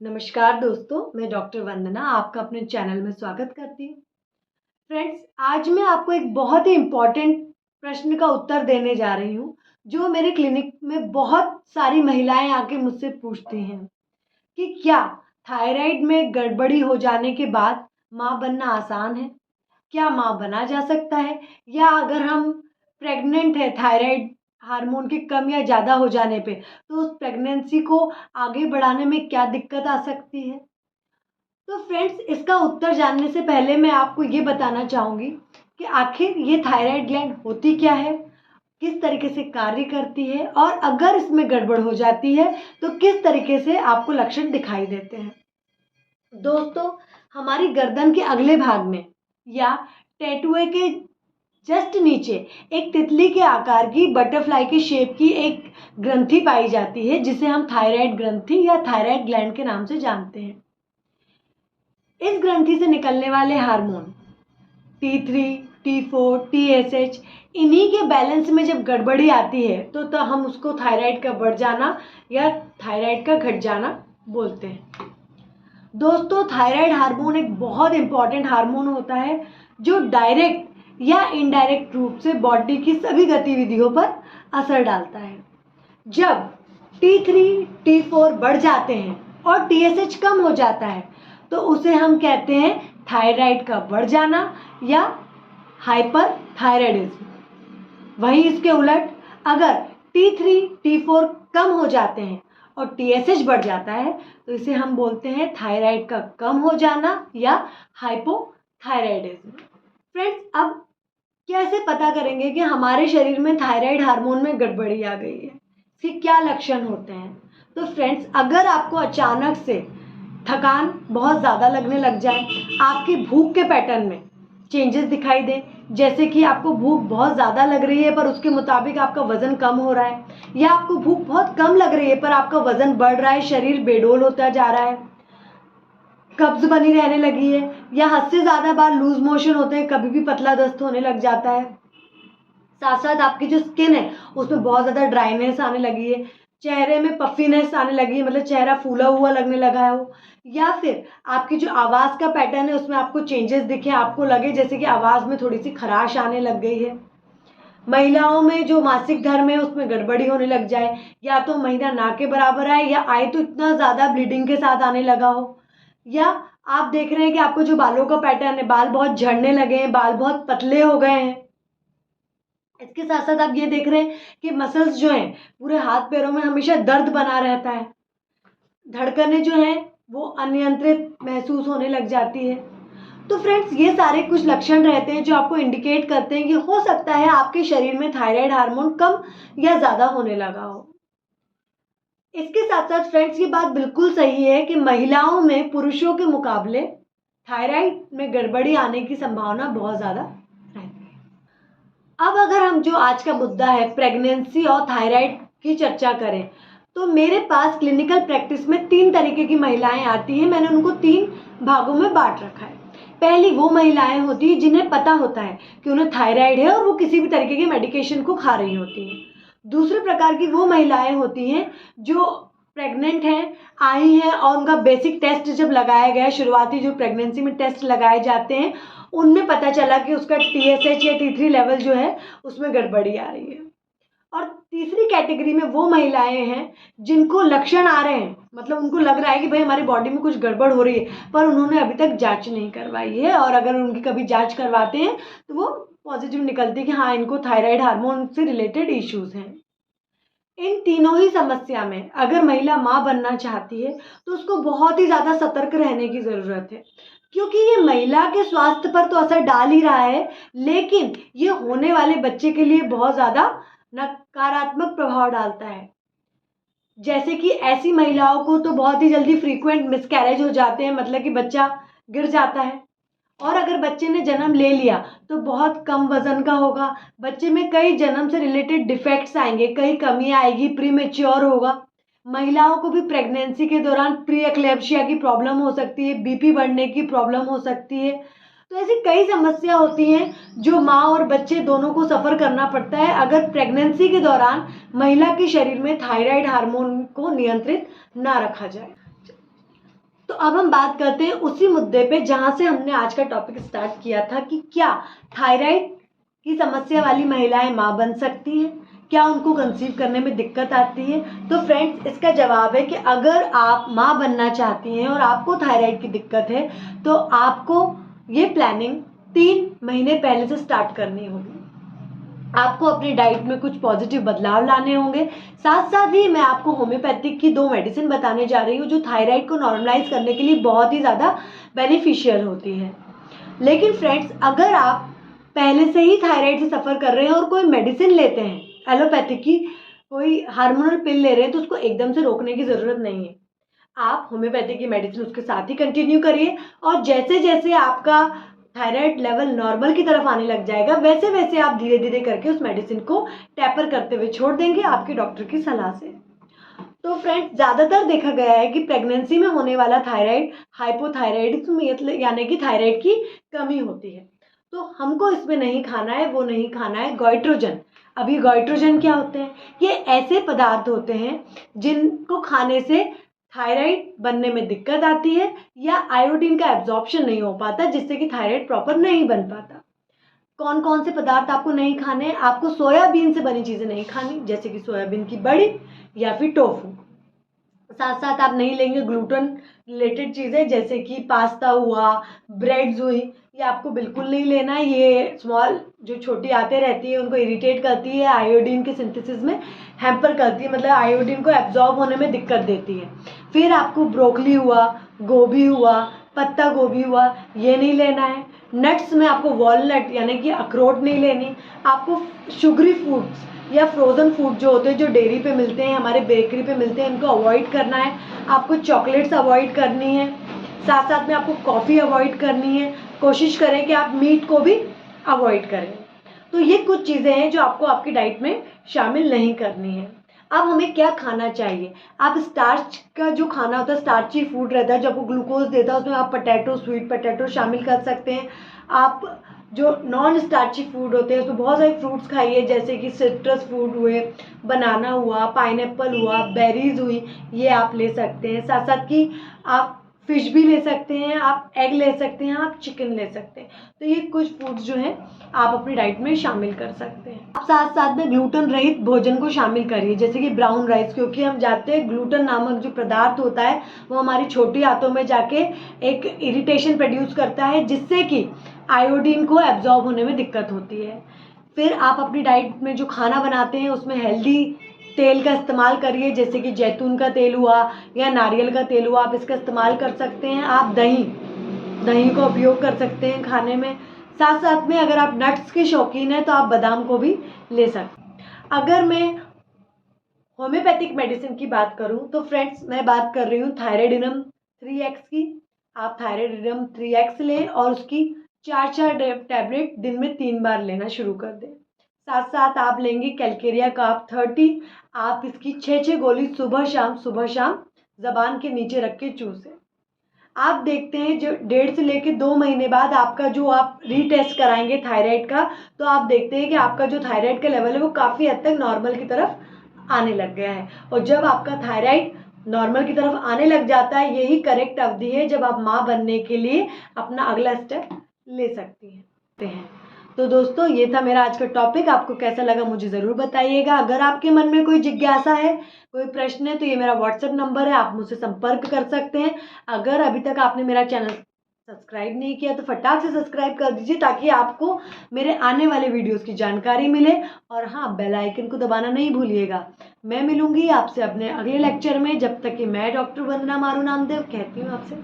नमस्कार दोस्तों, मैं डॉक्टर वंदना आपका अपने चैनल में स्वागत करती हूँ। फ्रेंड्स, आज मैं आपको एक बहुत ही इम्पोर्टेंट प्रश्न का उत्तर देने जा रही हूँ, जो मेरे क्लिनिक में बहुत सारी महिलाएं आके मुझसे पूछती हैं कि क्या थायराइड में गड़बड़ी हो जाने के बाद माँ बनना आसान है? क्या माँ बना जा सकता है? या अगर हम प्रेग्नेंट है थायराइड हार्मोन की कम या ज़्यादा हो जाने पे, तो उस प्रेगनेंसी को आगे बढ़ाने में क्या दिक्कत आ सकती है? तो फ्रेंड्स, इसका उत्तर जानने से पहले मैं आपको ये बताना चाहूँगी कि आखिर ये थायराइड ग्लैंड होती क्या है, किस तरीके से कार्य करती है और अगर इसमें गड़बड़ हो जाती है तो किस तरीके से आपको लक्षण दिखाई देते हैं। दोस्तों, हमारी गर्दन के अगले भाग में या टैटुए के जस्ट नीचे एक तितली के आकार की बटरफ्लाई के शेप की एक ग्रंथि पाई जाती है, जिसे हम थायराइड ग्रंथि या थायराइड ग्लैंड के नाम से जानते हैं। इस ग्रंथि से निकलने वाले हार्मोन T3, T4, TSH, इन्हीं के बैलेंस में जब गड़बड़ी आती है तो हम उसको थायराइड का बढ़ जाना या थायराइड का घट जाना बोलते हैं। दोस्तों, थायराइड हार्मोन एक बहुत इंपॉर्टेंट हार्मोन होता है जो डायरेक्ट या इनडायरेक्ट रूप से बॉडी की सभी गतिविधियों पर असर डालता है। जब T3, T4 बढ़ जाते हैं और TSH कम हो जाता है तो उसे हम कहते हैं थायराइड का बढ़ जाना या हाइपर थायराइडिज्म। वहीं इसके उलट अगर T3, T4 कम हो जाते हैं और TSH बढ़ जाता है तो इसे हम बोलते हैं थायराइड का कम हो जाना या हाइपोथायराइडिज्म। फ्रेंड्स, अब कैसे पता करेंगे कि हमारे शरीर में थायराइड हार्मोन में गड़बड़ी आ गई है? इसके क्या लक्षण होते हैं? तो फ्रेंड्स, अगर आपको अचानक से थकान बहुत ज़्यादा लगने लग जाए, आपकी भूख के पैटर्न में चेंजेस दिखाई दें, जैसे कि आपको भूख बहुत ज़्यादा लग रही है पर उसके मुताबिक आपका वज़न कम हो रहा है, या आपको भूख बहुत कम लग रही है पर आपका वज़न बढ़ रहा है, शरीर बेडोल होता जा रहा है, कब्ज बनी रहने लगी है, या हद से ज़्यादा बार लूज मोशन होते हैं, कभी भी पतला दस्त होने लग जाता है, साथ साथ आपकी जो स्किन है उसमें बहुत ज़्यादा ड्राइनेस आने लगी है, चेहरे में पफीनेस आने लगी है, मतलब चेहरा फूला हुआ लगने लगा हो, या फिर आपकी जो आवाज़ का पैटर्न है उसमें आपको चेंजेस दिखे, आपको लगे जैसे कि आवाज़ में थोड़ी सी खराश आने लग गई है, महिलाओं में जो मासिक धर्म है उसमें गड़बड़ी होने लग जाए, या तो महीना ना के बराबर आए या आए तो इतना ज़्यादा ब्लीडिंग के साथ आने लगा हो, या आप देख रहे हैं कि आपको जो बालों का पैटर्न है, बाल बहुत झड़ने लगे हैं, बाल बहुत पतले हो गए हैं। इसके साथ साथ आप ये देख रहे हैं कि मसल्स जो हैं पूरे हाथ पैरों में हमेशा दर्द बना रहता है, धड़कनें जो हैं वो अनियंत्रित महसूस होने लग जाती है। तो फ्रेंड्स, ये सारे कुछ लक्षण रहते हैं जो आपको इंडिकेट करते हैं कि हो सकता है आपके शरीर में थायराइड हार्मोन कम या ज़्यादा होने लगा हो। इसके साथ साथ फ्रेंड्स, ये बात बिल्कुल सही है कि महिलाओं में पुरुषों के मुकाबले थायराइड में गड़बड़ी आने की संभावना बहुत ज़्यादा रहती है। अब अगर हम जो आज का मुद्दा है प्रेगनेंसी और थायराइड की चर्चा करें, तो मेरे पास क्लिनिकल प्रैक्टिस में 3 तरीके की महिलाएं आती हैं। मैंने उनको 3 भागों में बांट रखा है। पहली वो महिलाएं होती हैं जिन्हें पता होता है कि उन्हें थायराइड है और वो किसी भी तरीके के मेडिकेशन को खा रही होती हैं। दूसरे प्रकार की वो महिलाएं होती हैं जो प्रेग्नेंट हैं, आई हैं और उनका बेसिक टेस्ट जब लगाया गया, शुरुआती जो प्रेगनेंसी में टेस्ट लगाए जाते हैं, उनमें पता चला कि उसका TSH या T3 लेवल जो है उसमें गड़बड़ी आ रही है। और तीसरी कैटेगरी में वो महिलाएं हैं जिनको लक्षण आ रहे हैं, मतलब उनको लग रहा है कि भाई हमारी बॉडी में कुछ गड़बड़ हो रही है, पर उन्होंने अभी तक जांच नहीं करवाई है, और अगर उनकी कभी जांच करवाते हैं तो वो पॉजिटिव निकलती है कि हाँ, इनको थायराइड हार्मोन से रिलेटेड इश्यूज हैं। इन तीनों ही समस्या में अगर महिला माँ बनना चाहती है तो उसको बहुत ही ज़्यादा सतर्क रहने की ज़रूरत है, क्योंकि ये महिला के स्वास्थ्य पर तो असर डाल ही रहा है, लेकिन ये होने वाले बच्चे के लिए बहुत ज़्यादा नकारात्मक प्रभाव डालता है। जैसे कि ऐसी महिलाओं को तो बहुत ही जल्दी फ्रीक्वेंट मिसकैरेज हो जाते हैं, मतलब कि बच्चा गिर जाता है, और अगर बच्चे ने जन्म ले लिया तो बहुत कम वजन का होगा, बच्चे में कई जन्म से रिलेटेड डिफेक्ट्स आएंगे, कई कमी आएगी, प्रीमेच्योर होगा। महिलाओं को भी प्रेगनेंसी के दौरान प्री एक्लेम्पशिया की प्रॉब्लम हो सकती है, बीपी बढ़ने की प्रॉब्लम हो सकती है। तो ऐसी कई समस्या होती हैं जो माँ और बच्चे दोनों को सफ़र करना पड़ता है अगर प्रेगनेंसी के दौरान महिला के शरीर में थायराइड हार्मोन को नियंत्रित ना रखा जाए। अब हम बात करते हैं उसी मुद्दे पे जहाँ से हमने आज का टॉपिक स्टार्ट किया था कि क्या थायराइड की समस्या वाली महिलाएं माँ बन सकती हैं, क्या उनको कंसीव करने में दिक्कत आती है। तो फ्रेंड्स, इसका जवाब है कि अगर आप माँ बनना चाहती हैं और आपको थायराइड की दिक्कत है तो आपको ये प्लानिंग 3 महीने पहले से स्टार्ट करनी होगी। आपको अपनी डाइट में कुछ पॉजिटिव बदलाव लाने होंगे। साथ साथ ही मैं आपको होम्योपैथिक की 2 मेडिसिन बताने जा रही हूँ जो थायराइड को नॉर्मलाइज करने के लिए बहुत ही ज़्यादा बेनिफिशियल होती है। लेकिन फ्रेंड्स, अगर आप पहले से ही थायराइड से सफ़र कर रहे हैं और कोई मेडिसिन लेते हैं, एलोपैथिक की कोई हार्मोनल पिल ले रहे हैं, तो उसको एकदम से रोकने की ज़रूरत नहीं है। आप होम्योपैथिक की मेडिसिन उसके साथ ही कंटिन्यू करिए और जैसे जैसे आपका थायराइड लेवल नॉर्मल की तरफ आने लग जाएगा वैसे वैसे आप धीरे धीरे करके उस मेडिसिन को टेपर करते हुए छोड़ देंगे आपके डॉक्टर की सलाह से। तो फ्रेंड्स, ज़्यादातर देखा गया है कि प्रेगनेंसी में होने वाला थायराइड हाइपोथायराइडिज्म यानी कि थायराइड की कमी होती है। तो हमको इसमें नहीं खाना है, वो नहीं खाना है गोइट्रोजन। अभी गोइट्रोजन क्या होते हैं? ये ऐसे पदार्थ होते हैं जिनको खाने से थायराइड बनने में दिक्कत आती है या आयोडीन का एब्जॉर्प्शन नहीं हो पाता, जिससे कि थायराइड प्रॉपर नहीं बन पाता। कौन कौन से पदार्थ आपको नहीं खाने हैं? आपको सोयाबीन से बनी चीज़ें नहीं खानी, जैसे कि सोयाबीन की बड़ी या फिर टोफू। साथ साथ आप नहीं लेंगे ग्लूटेन रिलेटेड चीज़ें, जैसे कि पास्ता हुआ, ब्रेड्स हुई, ये आपको बिल्कुल नहीं लेना है। ये स्मॉल जो छोटी आते रहती है उनको इरिटेट करती है, आयोडीन के सिंथेसिस में हैम्पर करती है, मतलब आयोडीन को एब्जॉर्ब होने में दिक्कत देती है। फिर आपको ब्रोकली हुआ, गोभी हुआ, पत्ता गोभी हुआ, ये नहीं लेना है। नट्स में आपको वॉलनट यानी कि अखरोट नहीं लेनी। आपको शुगरी फूड्स या फ्रोज़न फूड जो होते हैं, जो डेयरी पे मिलते हैं, हमारे बेकरी पे मिलते हैं, इनको अवॉइड करना है। आपको चॉकलेट्स अवॉइड करनी है। साथ साथ में आपको कॉफ़ी अवॉइड करनी है। कोशिश करें कि आप मीट को भी अवॉइड करें। तो ये कुछ चीज़ें हैं जो आपको आपकी डाइट में शामिल नहीं करनी है। अब हमें क्या खाना चाहिए? आप स्टार्च का जो खाना होता है, स्टार्ची फूड रहता है जो आपको ग्लूकोज देता है, उसमें आप पोटैटो, स्वीट पोटैटो शामिल कर सकते हैं। आप जो नॉन स्टार्ची फूड होते हैं उसमें बहुत सारे फ्रूट्स खाइए, जैसे कि सिट्रस फ्रूट हुए, बनाना हुआ, पाइनएप्पल हुआ, बेरीज हुई, ये आप ले सकते हैं। साथ साथ कि आप फिश भी ले सकते हैं, आप एग ले सकते हैं, आप चिकन ले सकते हैं। तो ये कुछ फूड्स जो हैं आप अपनी डाइट में शामिल कर सकते हैं। आप साथ साथ में ग्लूटेन रहित भोजन को शामिल करिए, जैसे कि ब्राउन राइस, क्योंकि हम जानते हैं ग्लूटेन नामक जो पदार्थ होता है वो हमारी छोटी आंतों में जाके एक इरिटेशन प्रोड्यूस करता है, जिससे कि आयोडीन को एब्जॉर्ब होने में दिक्कत होती है। फिर आप अपनी डाइट में जो खाना बनाते हैं उसमें हेल्दी तेल का इस्तेमाल करिए, जैसे कि जैतून का तेल हुआ या नारियल का तेल हुआ, आप इसका इस्तेमाल कर सकते हैं। आप दही का उपयोग कर सकते हैं खाने में। साथ साथ में अगर आप नट्स के शौकीन हैं तो आप बादाम को भी ले सकते हैं। अगर मैं होम्योपैथिक मेडिसिन की बात करूं तो फ्रेंड्स, मैं बात कर रही हूँ थायराइडिनम 3x की। आप थायराइडिनम 3x लें और उसकी 4 टैबलेट दिन में 3 बार लेना शुरू कर दें। साथ साथ आप लेंगे कैलकेरिया कार्ब 30। आप इसकी 6 गोली सुबह शाम ज़बान के नीचे रख के चूसें। आप देखते हैं जो 1.5 से लेकर 2 महीने बाद आपका जो आप रीटेस्ट कराएंगे थायराइड का, तो आप देखते हैं कि आपका जो थायराइड का लेवल है वो काफ़ी हद तक नॉर्मल की तरफ आने लग गया है। और जब आपका थायराइड नॉर्मल की तरफ आने लग जाता है, यही करेक्ट अवधि है जब आप माँ बनने के लिए अपना अगला स्टेप ले सकती हैं। तो दोस्तों, ये था मेरा आज का टॉपिक। आपको कैसा लगा मुझे ज़रूर बताइएगा। अगर आपके मन में कोई जिज्ञासा है, कोई प्रश्न है, तो ये मेरा व्हाट्सएप नंबर है, आप मुझसे संपर्क कर सकते हैं। अगर अभी तक आपने मेरा चैनल सब्सक्राइब नहीं किया तो फटाक से सब्सक्राइब कर दीजिए, ताकि आपको मेरे आने वाले वीडियोस की जानकारी मिले। और हाँ, बेल आइकन को दबाना नहीं भूलिएगा। मैं मिलूंगी आपसे अपने अगले लेक्चर में। जब तक कि मैं डॉक्टर वंदना मारू नामदेव कहती हूँ आपसे